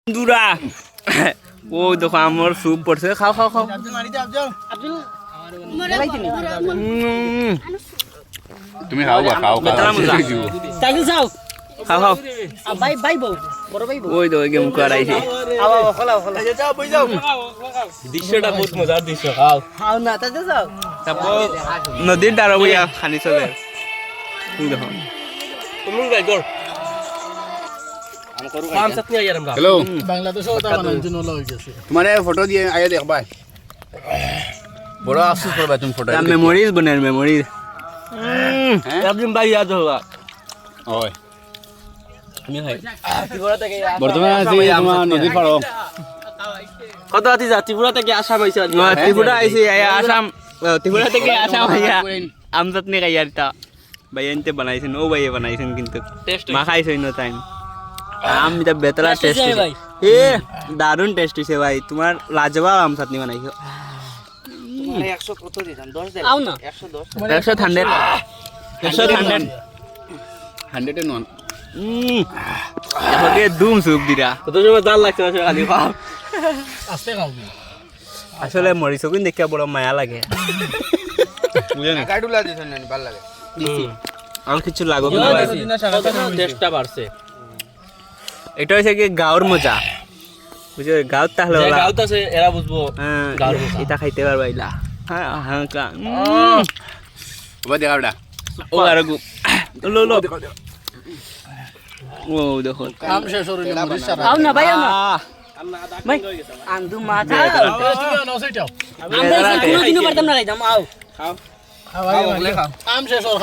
বন্ধুরা ও দেখো আমার স্যুপ পড়ছে খাও খাও খাও তুমি খাও বা খাও বেতলা মজা তাকে যাও খাও খাও ভাই ভাই বউ বড় ভাই বউ ওই তো ওই গেম করাইছে আও খোলাও খোলাও যাও বই যাও দৃশ্যটা বহুত মজার দৃশ্য খাও খাও না তাতে যাও তারপর নদীর দ্বারা বইয়া খানি চলে তুই দেখো তুমি ভাই কর আমি করু পাঁচ সাত নিয়ে যারাম হ্যালো বাংলাদেশও তা বানাইছে নলা হয়ে গেছে তোমার ফটো দিয়ে আয়া দেখবা বড় আফসোস করবা তুমি ফটো মেমোরিজ বনের মেমোরিজ একদিন ভাই ইয়াদ হওয়া হয় আমি ভাই বর্তমানে আছি তোমার নদীর পাড় কত আতি যা ত্রিপুরা থেকে আসাম আইছে ত্রিপুরা আইছে আসাম ত্রিপুরা থেকে আসাম ভাইয়া আমজাত নে গাইয়ারটা ভাইয়া এনতে বানাইছেন ও ভাইয়া বানাইছেন কিন্তু মা খাইছে না টাইম আমি তো বেতলা টেস্ট ভাই এ দারুণ টেস্ট হইছে ভাই তোমার লাজবাব আম চাটনি বানাইছো 100 কত দিতাম 10 দিলাম আও না 110 100 100 100 100 নন এখকে দুম সুপ দিরা কত সময় জাল লাগছে না খালি খাও আস্তে খাও আসলে মরিচ কিন্তু দেখে বড় মায়া লাগে বুঝেন কাটুলা দিছেন না ভালো লাগে আর কিছু লাগো না ভাই টেস্টটা বাড়ছে এটা হচ্ছে কি গাঁর মজা বুঝছো গাঁত তাহলে যে ওলা গাউত আছে এরা বুঝবো হ্যাঁ গাঁর মজা। এটা খাইতে পারবাইলা হ্যাঁ হ্যাঁ কা ওবা দেখা ওটা ও আর গু লো লো ও দেখো কাম শেষ হইল মরিচ সারা আও না ভাই আও না আহ, ভাই আন্দু মাথা তুমি নাও সেটাও আমরা কোনো দিনও পারতাম না রাইতাম আও খাও কাম শেষ হল